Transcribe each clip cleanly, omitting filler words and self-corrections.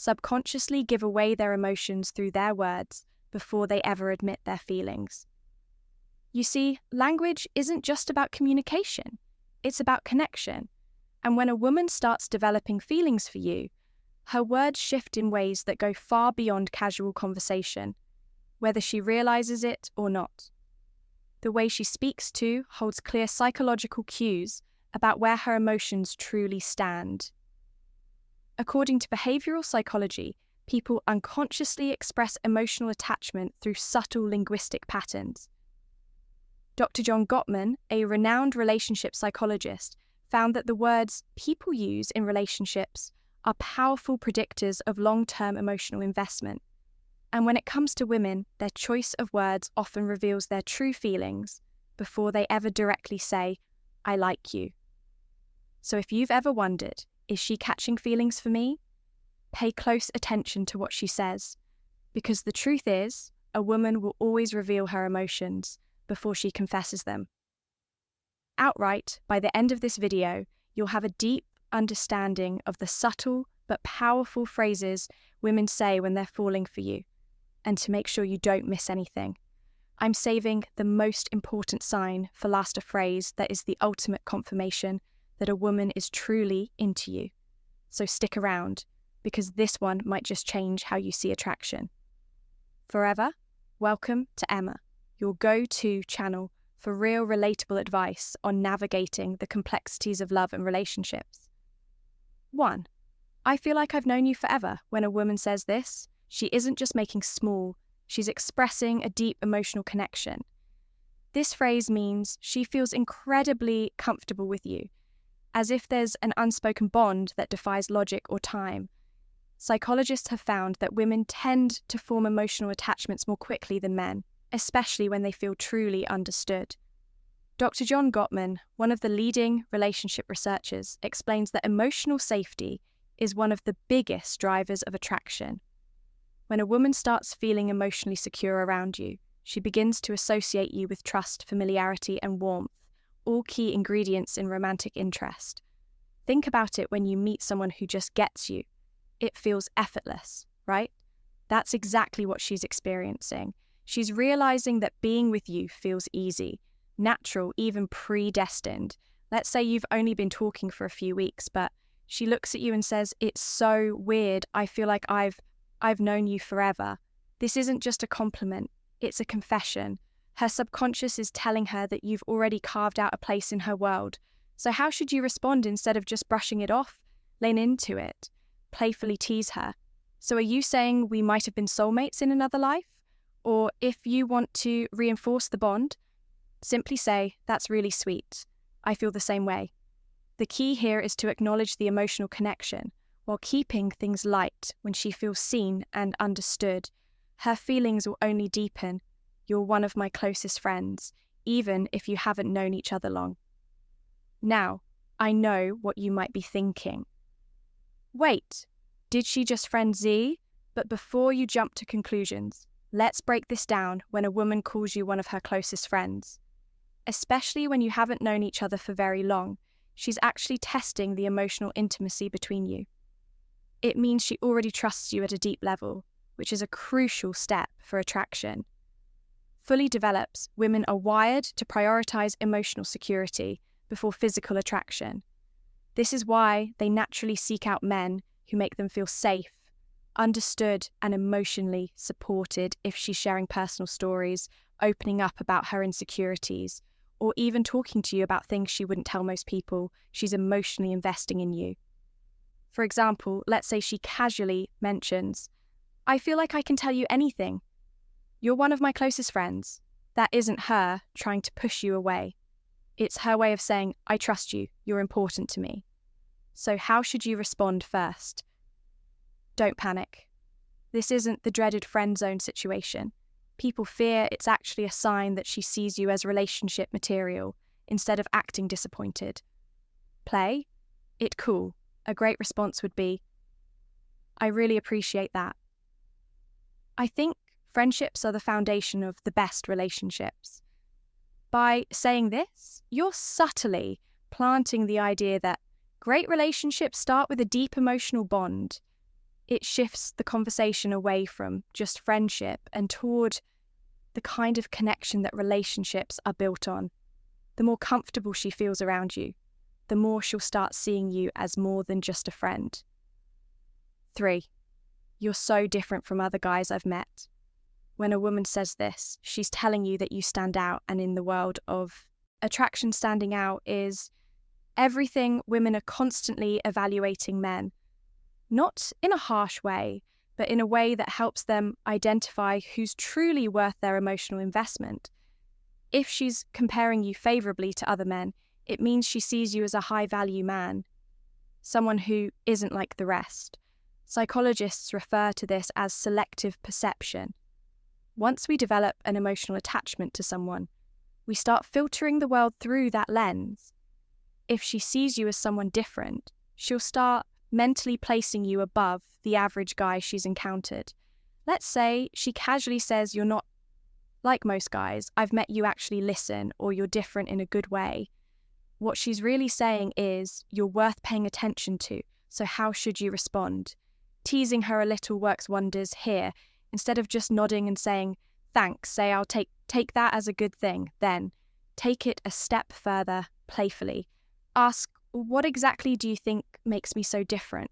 subconsciously give away their emotions through their words before they ever admit their feelings. You see, language isn't just about communication, it's about connection. And when a woman starts developing feelings for you, her words shift in ways that go far beyond casual conversation, whether she realizes it or not. The way she speaks too holds clear psychological cues about where her emotions truly stand. According to behavioral psychology, people unconsciously express emotional attachment through subtle linguistic patterns. Dr. John Gottman, a renowned relationship psychologist, found that the words people use in relationships are powerful predictors of long-term emotional investment. And when it comes to women, their choice of words often reveals their true feelings before they ever directly say, "I like you." So if you've ever wondered, is she catching feelings for me? Pay close attention to what she says, because the truth is, a woman will always reveal her emotions before she confesses them. Outright, by the end of this video, you'll have a deep understanding of the subtle but powerful phrases women say when they're falling for you, and to make sure you don't miss anything. I'm saving the most important sign for last, a phrase that is the ultimate confirmation that a woman is truly into you. So stick around, because this one might just change how you see attraction. Forever, welcome to Emma, your go-to channel for real relatable advice on navigating the complexities of love and relationships. 1. I feel like I've known you forever. When a woman says this, she isn't just making small, she's expressing a deep emotional connection. This phrase means she feels incredibly comfortable with you, as if there's an unspoken bond that defies logic or time. Psychologists have found that women tend to form emotional attachments more quickly than men, especially when they feel truly understood. Dr. John Gottman, one of the leading relationship researchers, explains that emotional safety is one of the biggest drivers of attraction. When a woman starts feeling emotionally secure around you, she begins to associate you with trust, familiarity, and warmth, all key ingredients in romantic interest. Think about it when you meet someone who just gets you. It feels effortless, right? That's exactly what she's experiencing. She's realizing that being with you feels easy, natural, even predestined. Let's say you've only been talking for a few weeks, but she looks at you and says, "It's so weird. I feel like I've known you forever." This isn't just a compliment, it's a confession. Her subconscious is telling her that you've already carved out a place in her world. So how should you respond instead of just brushing it off? Lean into it. Playfully tease her. "So are you saying we might have been soulmates in another life?" Or if you want to reinforce the bond, simply say, "That's really sweet. I feel the same way." The key here is to acknowledge the emotional connection while keeping things light. When she feels seen and understood, her feelings will only deepen. You're one of my closest friends, even if you haven't known each other long. Now, I know what you might be thinking. Wait, did she just friend Z? But before you jump to conclusions, let's break this down when a woman calls you one of her closest friends. Especially when you haven't known each other for very long, she's actually testing the emotional intimacy between you. It means she already trusts you at a deep level, which is a crucial step for attraction. Fully developed, women are wired to prioritize emotional security before physical attraction. This is why they naturally seek out men who make them feel safe, understood, and emotionally supported. If she's sharing personal stories, opening up about her insecurities, or even talking to you about things she wouldn't tell most people, she's emotionally investing in you. For example, let's say she casually mentions, "I feel like I can tell you anything. You're one of my closest friends." That isn't her trying to push you away. It's her way of saying, "I trust you, you're important to me." So how should you respond first? Don't panic. This isn't the dreaded friend zone situation. People fear it's actually a sign that she sees you as relationship material instead of acting disappointed. Play it cool. A great response would be, "I really appreciate that. I think friendships are the foundation of the best relationships." By saying this, you're subtly planting the idea that great relationships start with a deep emotional bond. It shifts the conversation away from just friendship and toward the kind of connection that relationships are built on. The more comfortable she feels around you, the more she'll start seeing you as more than just a friend. 3. You're so different from other guys I've met. When a woman says this, she's telling you that you stand out, and in the world of attraction, standing out is everything. Women are constantly evaluating men, not in a harsh way, but in a way that helps them identify who's truly worth their emotional investment. If she's comparing you favorably to other men, it means she sees you as a high-value man, someone who isn't like the rest. Psychologists refer to this as selective perception. Once we develop an emotional attachment to someone, we start filtering the world through that lens. If she sees you as someone different, she'll start mentally placing you above the average guy she's encountered. Let's say she casually says you're not like most guys, I've met you actually listen, or you're different in a good way. What she's really saying is you're worth paying attention to, so how should you respond? Teasing her a little works wonders here. Instead of just nodding and saying, thanks, say I'll take that as a good thing. Then take it a step further, playfully. Ask, what exactly do you think makes me so different?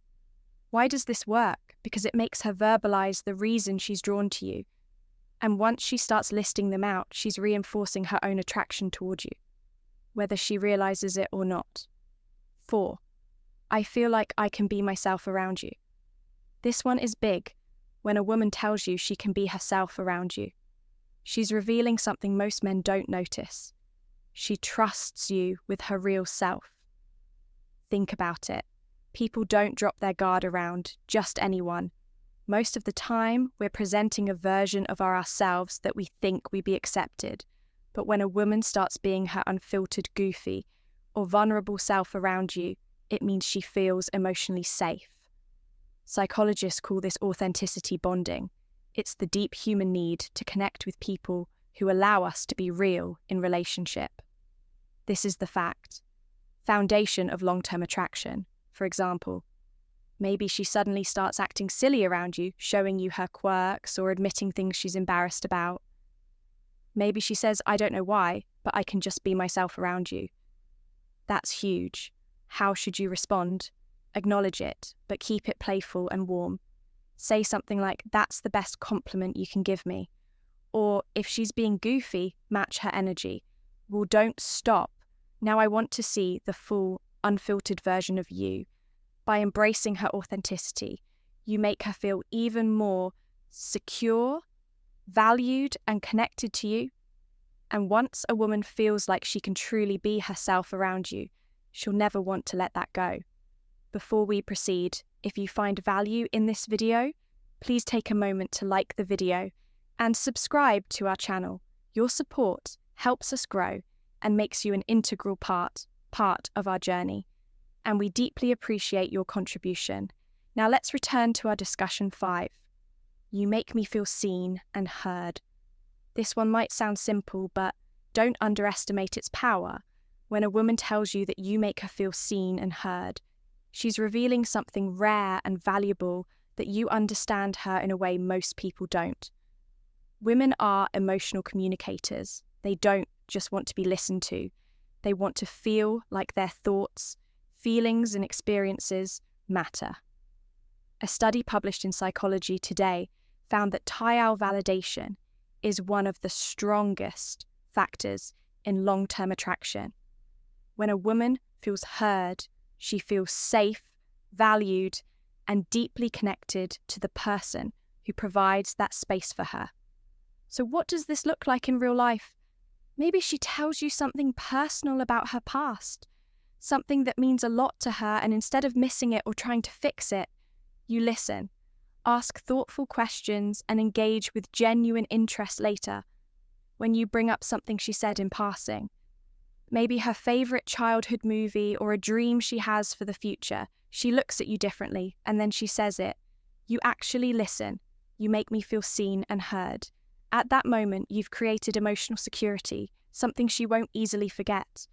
Why does this work? Because it makes her verbalize the reason she's drawn to you. And once she starts listing them out, she's reinforcing her own attraction toward you, whether she realizes it or not. 4. I feel like I can be myself around you. This one is big. When a woman tells you she can be herself around you, she's revealing something most men don't notice. She trusts you with her real self. Think about it. People don't drop their guard around just anyone. Most of the time, we're presenting a version of ourselves that we think we be accepted. But when a woman starts being her unfiltered, goofy, or vulnerable self around you, it means she feels emotionally safe. Psychologists call this authenticity bonding. It's the deep human need to connect with people who allow us to be real in relationship. This is the foundation of long-term attraction. For example, maybe she suddenly starts acting silly around you, showing you her quirks or admitting things she's embarrassed about. Maybe she says, I don't know why, but I can just be myself around you. That's huge. How should you respond? Acknowledge it, but keep it playful and warm. Say something like, that's the best compliment you can give me. Or if she's being goofy, match her energy. Well, don't stop. Now I want to see the full, unfiltered version of you. By embracing her authenticity, you make her feel even more secure, valued, and connected to you. And once a woman feels like she can truly be herself around you, she'll never want to let that go. Before we proceed, if you find value in this video, please take a moment to like the video and subscribe to our channel. Your support helps us grow and makes you an integral part of our journey. And we deeply appreciate your contribution. Now let's return to our discussion 5. You make me feel seen and heard. This one might sound simple, but don't underestimate its power. When a woman tells you that you make her feel seen and heard, she's revealing something rare and valuable, that you understand her in a way most people don't. Women are emotional communicators. They don't just want to be listened to. They want to feel like their thoughts, feelings, and experiences matter. A study published in Psychology Today found that tile validation is one of the strongest factors in long-term attraction. When a woman feels heard, she feels safe, valued, and deeply connected to the person who provides that space for her. So what does this look like in real life? Maybe she tells you something personal about her past, something that means a lot to her, and instead of missing it or trying to fix it, you listen, ask thoughtful questions, and engage with genuine interest later. When you bring up something she said in passing, maybe her favorite childhood movie or a dream she has for the future, she looks at you differently and then she says it. You actually listen. You make me feel seen and heard. At that moment, you've created emotional security, something she won't easily forget.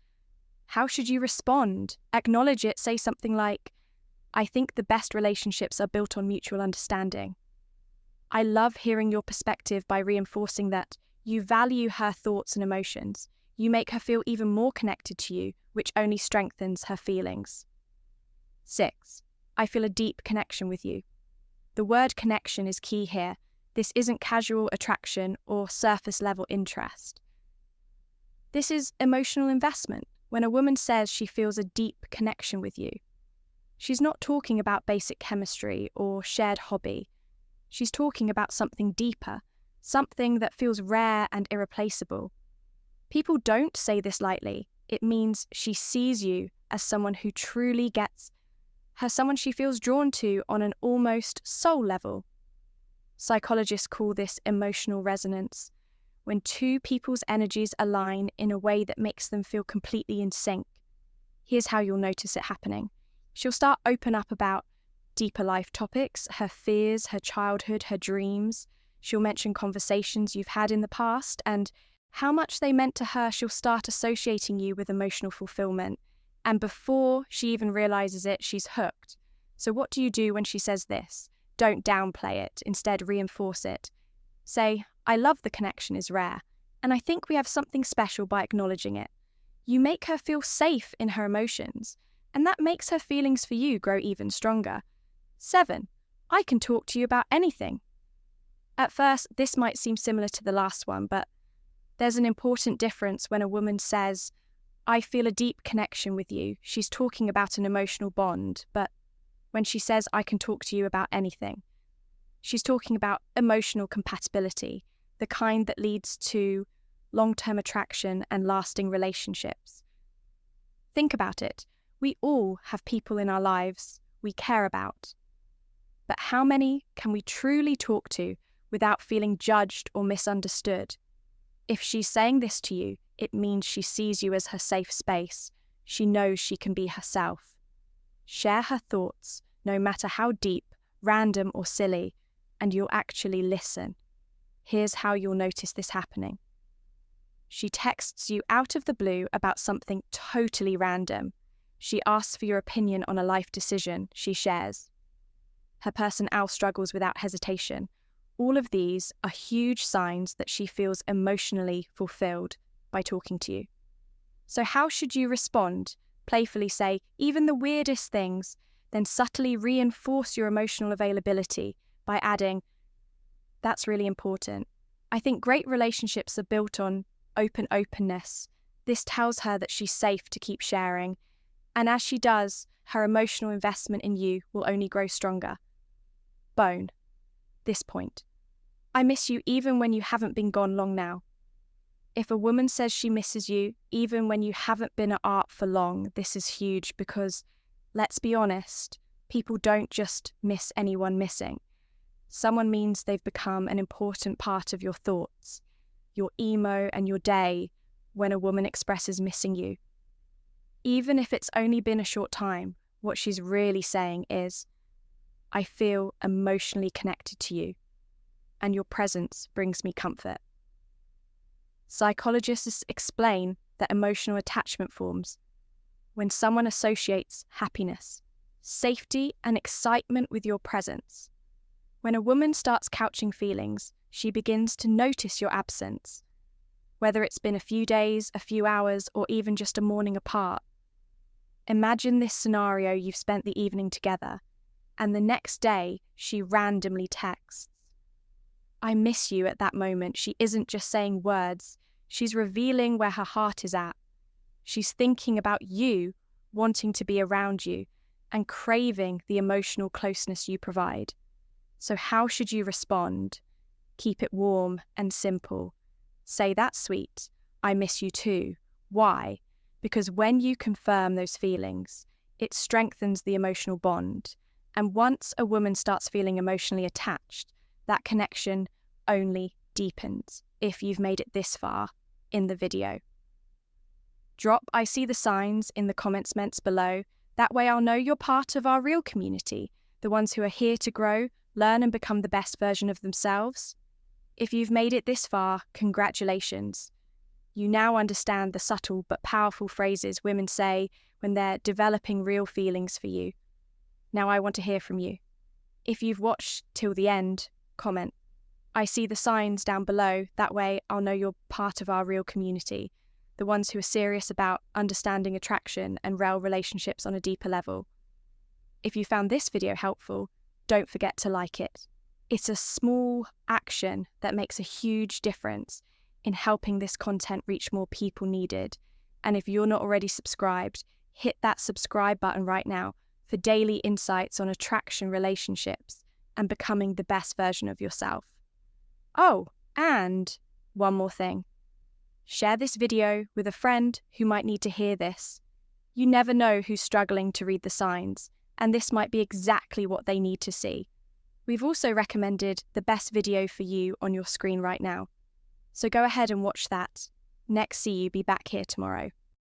How should you respond? Acknowledge it, say something like, I think the best relationships are built on mutual understanding. I love hearing your perspective by reinforcing that you value her thoughts and emotions. You make her feel even more connected to you, which only strengthens her feelings. 6. I feel a deep connection with you. The word connection is key here. This isn't casual attraction or surface-level interest. This is emotional investment. When a woman says she feels a deep connection with you, she's not talking about basic chemistry or shared hobby. She's talking about something deeper, something that feels rare and irreplaceable. People don't say this lightly. It means she sees you as someone who truly gets her, someone she feels drawn to on an almost soul level. Psychologists call this emotional resonance, when two people's energies align in a way that makes them feel completely in sync. Here's how you'll notice it happening. She'll start open up about deeper life topics, her fears, her childhood, her dreams. She'll mention conversations you've had in the past and how much they meant to her. She'll start associating you with emotional fulfillment. And before she even realizes it, she's hooked. So what do you do when she says this? Don't downplay it. Instead, reinforce it. Say, I love the connection is rare, and I think we have something special by acknowledging it. You make her feel safe in her emotions, and that makes her feelings for you grow even stronger. 7. I can talk to you about anything. At first, this might seem similar to the last one, but there's an important difference when a woman says, I feel a deep connection with you. She's talking about an emotional bond, but when she says, I can talk to you about anything, she's talking about emotional compatibility, the kind that leads to long-term attraction and lasting relationships. Think about it. We all have people in our lives we care about. But how many can we truly talk to without feeling judged or misunderstood? If she's saying this to you, it means she sees you as her safe space. She knows she can be herself. Share her thoughts, no matter how deep, random, or silly, and you'll actually listen. Here's how you'll notice this happening. She texts you out of the blue about something totally random. She asks for your opinion on a life decision she shares. Her person Al struggles without hesitation. All of these are huge signs that she feels emotionally fulfilled by talking to you. So how should you respond? Playfully say, even the weirdest things, then subtly reinforce your emotional availability by adding, that's really important. I think great relationships are built on openness. This tells her that she's safe to keep sharing. And as she does, her emotional investment in you will only grow stronger. Bone. This point. I miss you even when you haven't been gone long now. If a woman says she misses you, even when you haven't been at art for long, this is huge because, let's be honest, people don't just miss anyone missing. Someone means they've become an important part of your thoughts, your emo and your day when a woman expresses missing you. Even if it's only been a short time, what she's really saying is, I feel emotionally connected to you, and your presence brings me comfort. Psychologists explain that emotional attachment forms when someone associates happiness, safety, and excitement with your presence. When a woman starts couching feelings, she begins to notice your absence, whether it's been a few days, a few hours, or even just a morning apart. Imagine this scenario: you've spent the evening together, and the next day she randomly texts, I miss you. At that moment, she isn't just saying words, she's revealing where her heart is at. She's thinking about you, wanting to be around you, and craving the emotional closeness you provide. So how should you respond? Keep it warm and simple. Say, that's sweet. I miss you too. Why? Because when you confirm those feelings, it strengthens the emotional bond. And once a woman starts feeling emotionally attached, that connection only deepens. If you've made it this far in the video, drop I see the signs in the comments below. That way I'll know you're part of our real community, the ones who are here to grow, learn, and become the best version of themselves. If you've made it this far, congratulations. You now understand the subtle but powerful phrases women say when they're developing real feelings for you. Now I want to hear from you. If you've watched till the end, comment. I see the signs down below, that way I'll know you're part of our real community, the ones who are serious about understanding attraction and real relationships on a deeper level. If you found this video helpful, don't forget to like it. It's a small action that makes a huge difference in helping this content reach more people needed. And if you're not already subscribed, hit that subscribe button right now for daily insights on attraction, relationships, and becoming the best version of yourself. Oh, and one more thing. Share this video with a friend who might need to hear this. You never know who's struggling to read the signs, and this might be exactly what they need to see. We've also recommended the best video for you on your screen right now. So go ahead and watch that. Next See You be back here tomorrow.